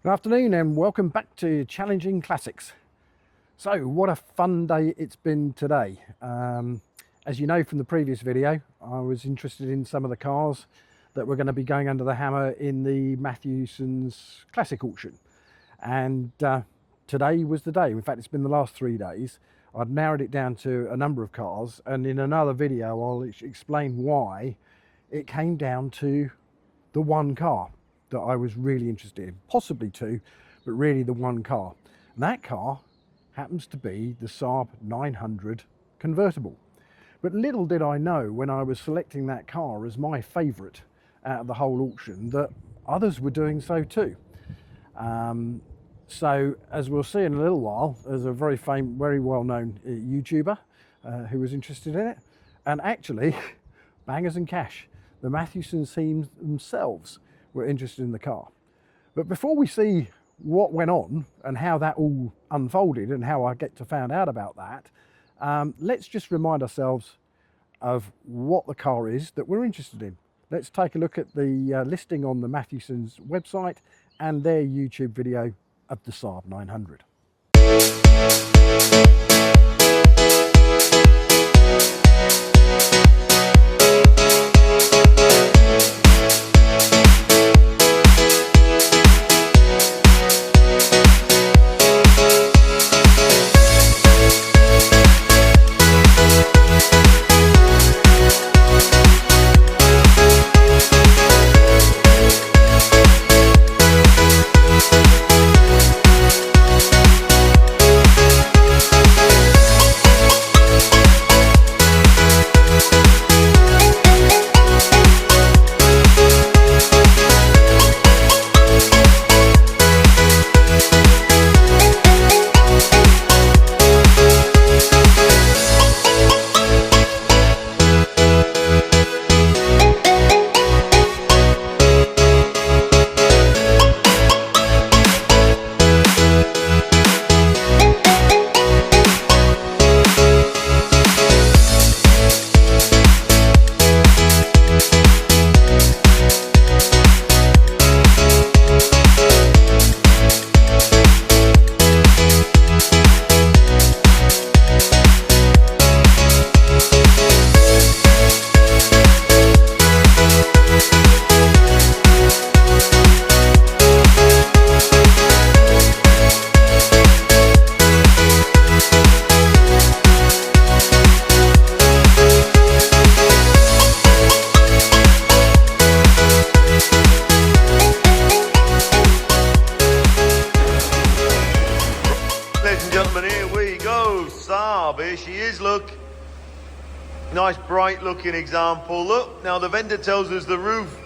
Good afternoon and welcome back to Challenging Classics. So what a fun day it's been today. As you know from the previous video, I was interested in some of the cars that were going to be going under the hammer in the Matthewson's Classic auction. And today was the day. In fact, it's been the last 3 days. I've narrowed it down to a number of cars, and in another video I'll explain why it came down to the one car that I was really interested in, possibly two, but really the one car. And that car happens to be the Saab 900 convertible. But little did I know when I was selecting that car as my favourite out of the whole auction that others were doing so too. So as we'll see in a little while, there's a very well-known YouTuber who was interested in it, and actually bangers and cash, the Matthewson teams themselves were interested in the car. But before we see what went on and how that all unfolded and how I get to find out about that, let's just remind ourselves of what the car is that we're interested in. Let's take a look at the listing on the Matthewson's website and their YouTube video of the Saab 900. Here she is, look. Nice bright looking example. Look, now the vendor tells us the roof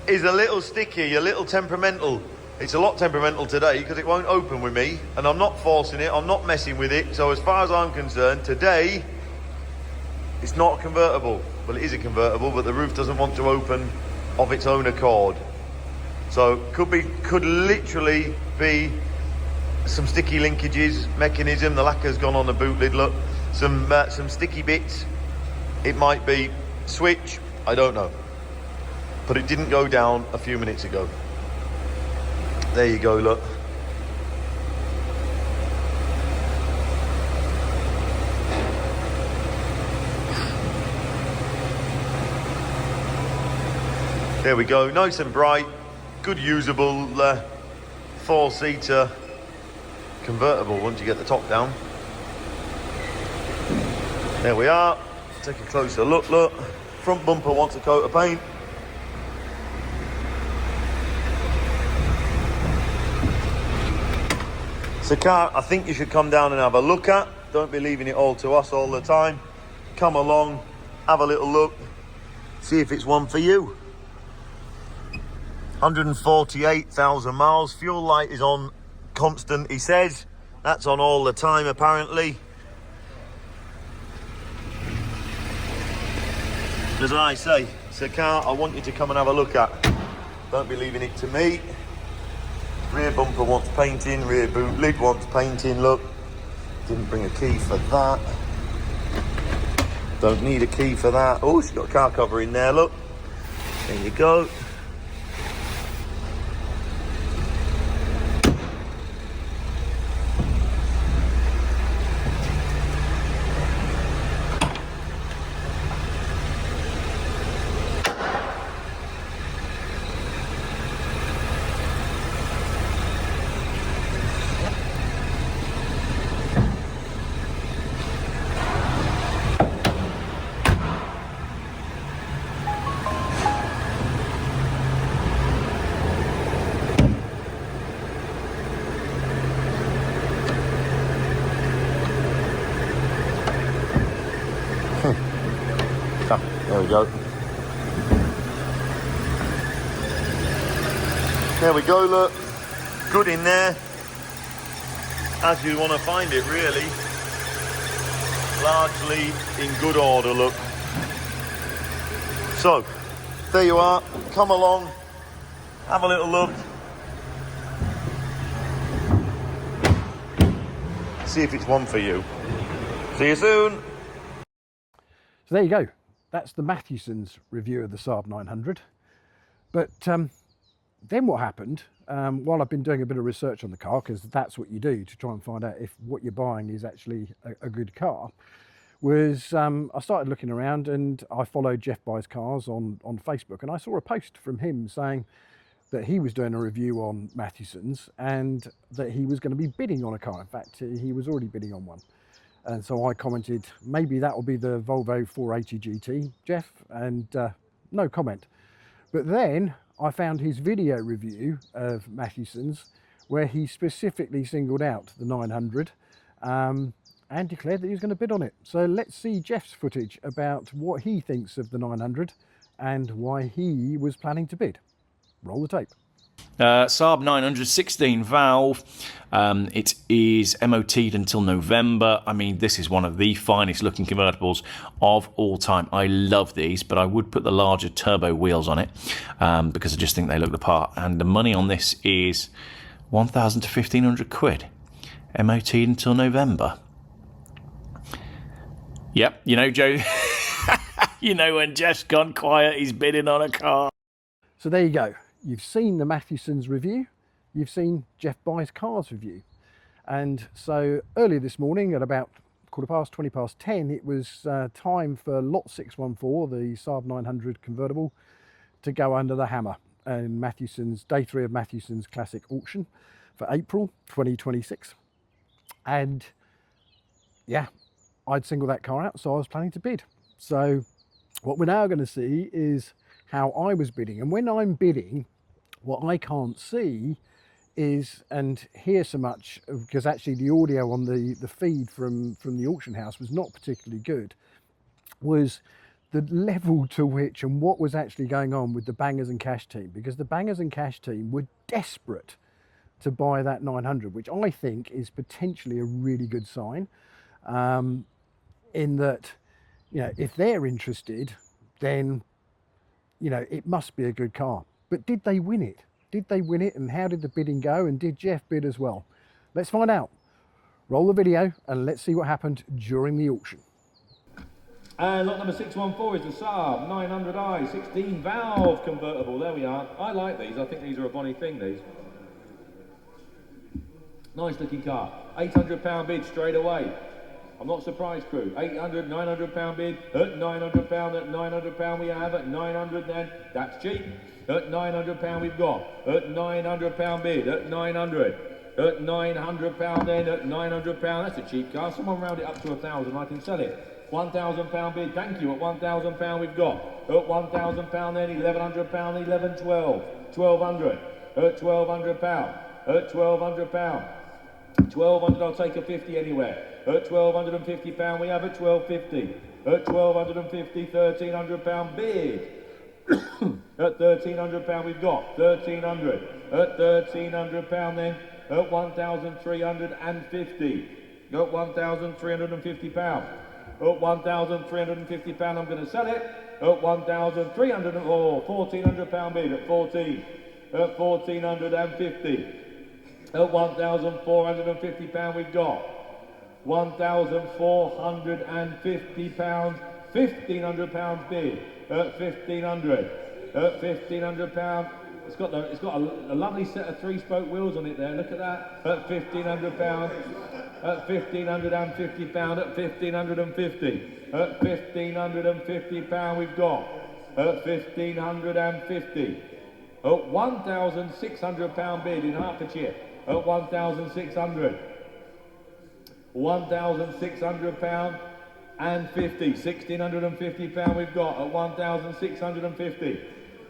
is a little sticky, a little temperamental. It's a lot temperamental today because it won't open with me, and I'm not forcing it, I'm not messing with it. So as far as I'm concerned, today it's not a convertible. Well, it is a convertible, but the roof doesn't want to open of its own accord. So could literally be some sticky linkages, mechanism, the lacquer's gone on the boot lid, look. Some sticky bits. It might be switch, I don't know. But it didn't go down a few minutes ago. There you go, look. There we go, nice and bright, good usable 4-seater convertible once you get the top down. There we are. Take a closer look. Front bumper wants a coat of paint. It's a car I think you should come down and have a look at. Don't be leaving it all to us all the time. Come along, have a little look, see if it's one for you. 148,000 miles. Fuel light is on constant, he says. That's on all the time apparently. As I say, it's a car I want you to come and have a look at. Don't be leaving it to me. Rear bumper wants painting, rear boot lid wants painting, look. Didn't bring a key for that. Don't need a key for that. Oh, she's got a car cover in there, look. There you go. we go. There we go, look. Good in there. As you want to find it, really. Largely in good order, look. So, there you are. Come along. Have a little look. See if it's one for you. See you soon. So there you go. That's the Matthewson's review of the Saab 900. But then what happened, while I've been doing a bit of research on the car, because that's what you do to try and find out if what you're buying is actually a good car, was I started looking around, and I followed Jeff Buys Cars on Facebook, and I saw a post from him saying that he was doing a review on Matthewson's and that he was going to be bidding on a car. In fact, he was already bidding on one. And so I commented, maybe that will be the Volvo 480 GT, Jeff, and no comment. But then I found his video review of Matthewson's where he specifically singled out the 900 and declared that he was going to bid on it. So let's see Jeff's footage about what he thinks of the 900 and why he was planning to bid. Roll the tape. Saab 916 valve. It is MOT'd until November. I mean, this is one of the finest looking convertibles of all time. I love these, but I would put the larger turbo wheels on it because I just think they look the part. And the money on this is 1,000 to 1,500 quid. MOT'd until November. Yep, you know, Joe, you know when Jeff's gone quiet, he's bidding on a car. So there you go. You've seen the Matthewson's review, you've seen Jeff Buys Cars review. And so earlier this morning at about 10:15, it was time for lot 614, the Saab 900 convertible, to go under the hammer in Matthewson's, day 3 of Matthewson's Classic auction for April 2026. And yeah, I'd singled that car out, so I was planning to bid. So what we're now going to see is how I was bidding. And when I'm bidding, what I can't see is, and hear so much, because actually the audio on the feed from the auction house was not particularly good, was the level to which and what was actually going on with the Bangers and Cash team, because the Bangers and Cash team were desperate to buy that 900, which I think is potentially a really good sign, in that, you know, if they're interested, then, you know, it must be a good car. But did they win it? Did they win it? And how did the bidding go? And did Jeff bid as well? Let's find out. Roll the video and let's see what happened during the auction. And lot number 614 is the Saab 900i 16 valve convertible. There we are. I like these. I think these are a bonny thing, these. Nice looking car. £800 bid straight away. I'm not surprised, crew. 800, 900 pound bid, at 900 pound, at 900 pound we have, at 900 then, that's cheap. At 900 pound we've got, at 900 pound bid, at 900. At 900 pound then, at 900 pound, that's a cheap car. Someone round it up to 1,000, I can sell it. 1,000 pound bid, thank you, at 1,000 pound we've got. At 1,000 pound then, 1,100 pound, 11, 12, 1,200. At 1,200 pound, at 1,200 pound. 1,200, I'll take a 50 anywhere. At 1,250 pound we have at 1,250. At 1,250, 1,300 pound bid. At 1,300 pound we've got 1,300. At 1,300 pound then, at 1,350. At 1,350 pound. At 1,350 pound I'm going to sell it. At 1,300 or 1,400 pound bid at 14. At 1,450. At 1,450 pound we've got 1,450 pounds, 1,500 pounds bid at 1,500. At 1,500 pound, it's got a lovely set of 3-spoke wheels on it there. Look at that. At 1,500 pound, at 1,550 pound, at 1,550. At 1,550 pound we've got at 1,550. At 1,600 pound bid in Hertfordshire. At 1,600. 1,600 pound and 50. 1,650 pound we've got at 1,650.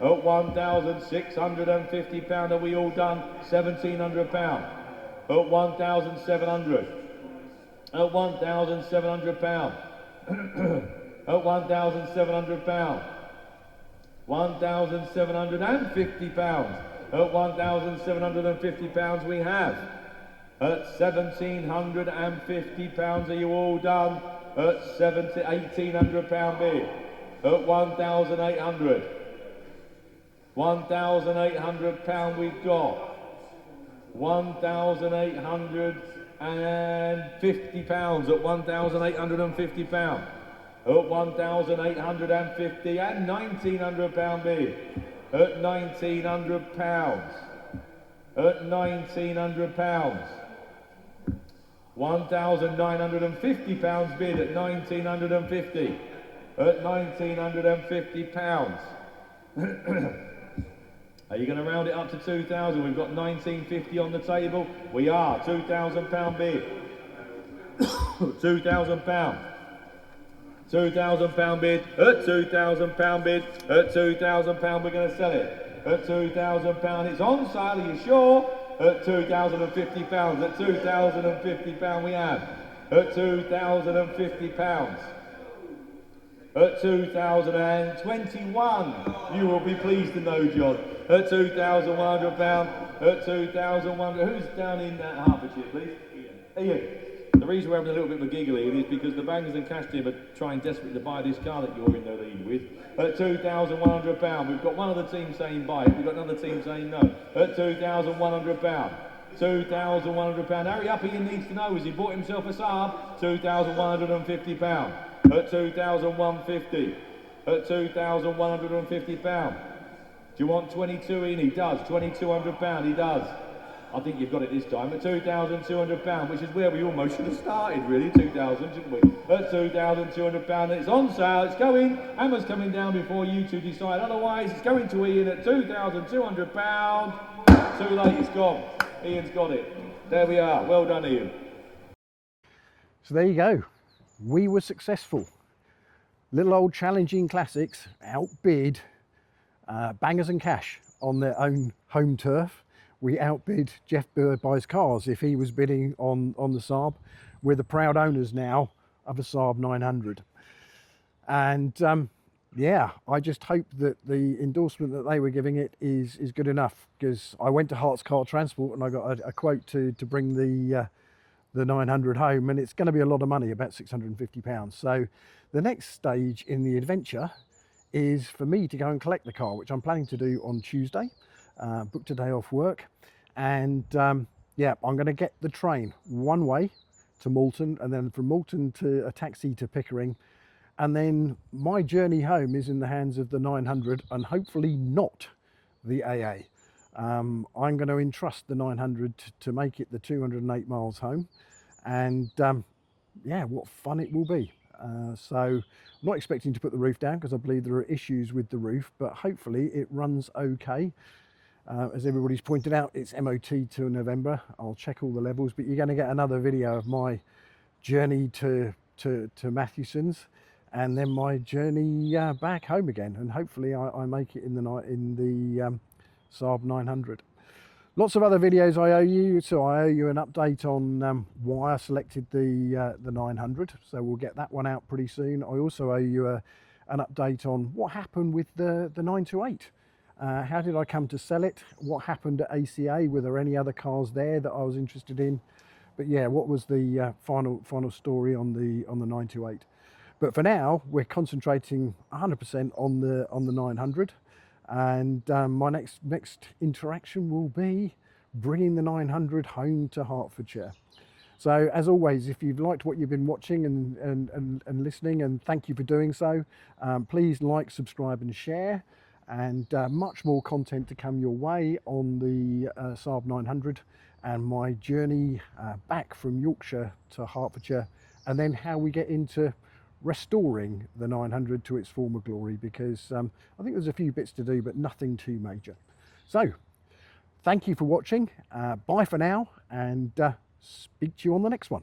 At 1,650 pound are we all done? 1,700 pound. At 1,700. At 1,700 pound. at £1,700. £1,750 at £1,750 we have. At £1,750, are you all done? At £1,800 bid. At 1,800. £1,800 we've got. £1,850 at £1,850. At £1,850 and £1,900 bid. At £1,900. At £1,900. £1,950 bid at £1,950. At £1,950. Are you going to round it up to 2,000? We've got £1,950 on the table. We are. £2,000 bid. £2,000. £2,000 bid. At £2,000 bid. At £2,000 we're going to sell it. At £2,000 it's on sale. Are you sure? At £2,050. At £2,050 we have. At £2,050. At 2,021, you will be pleased to know, John. At £2,100. At 2,100. Who's down in Hertfordshire, please? Ian. The reason we're having a little bit of a giggle, Ian, is because the Bangers and Cash team are trying desperately to buy this car that you're in the lead with. At £2,100. We've got one of the teams saying buy it. We've got another team saying no. At £2,100. £2,100. Hurry up, Ian needs to know. Has he bought himself a Saab? £2,150. At £2,150. At £2,150. Do you want 22 in? He does. £2,200. He does. I think you've got it this time. At £2,200, which is where we almost should have started, really. 2,000, shouldn't we? At £2,200, it's on sale. It's going. Hammer's coming down before you two decide. Otherwise, it's going to Ian at £2,200. Too late. It's gone. Ian's got it. There we are. Well done, Ian. So there you go. We were successful. Little old challenging classics outbid Bangers and Cash on their own home turf. We outbid Jeff Buys Cars if he was bidding on the Saab. We're the proud owners now of a Saab 900. And yeah, I just hope that the endorsement that they were giving it is good enough, because I went to Hart's Car Transport and I got a quote to bring the 900 home, and it's going to be a lot of money, about £650. So the next stage in the adventure is for me to go and collect the car, which I'm planning to do on Tuesday. Booked a day off work, and yeah, I'm going to get the train one way to Malton, and then from Malton to a taxi to Pickering, and then my journey home is in the hands of the 900 and hopefully not the AA. I'm going to entrust the 900 to make it the 208 miles home, and yeah, what fun it will be. So I'm not expecting to put the roof down because I believe there are issues with the roof, but hopefully it runs okay. As everybody's pointed out, it's MOT till November. I'll check all the levels, but you're going to get another video of my journey to Matthewson's, and then my journey back home again, and hopefully I make it in the Saab 900. Lots of other videos I owe you, so I owe you an update on why I selected the 900, so we'll get that one out pretty soon. I also owe you an update on what happened with the 928. How did I come to sell it? What happened at ACA? Were there any other cars there that I was interested in? But yeah, what was the final story on the 928? But for now, we're concentrating 100% on the 900, and my next interaction will be bringing the 900 home to Hertfordshire. So as always, if you've liked what you've been watching and listening, and thank you for doing so, please like, subscribe and share. And much more content to come your way on the Saab 900 and my journey back from Yorkshire to Hertfordshire, and then how we get into restoring the 900 to its former glory, because I think there's a few bits to do, but nothing too major. So thank you for watching. Bye for now, and speak to you on the next one.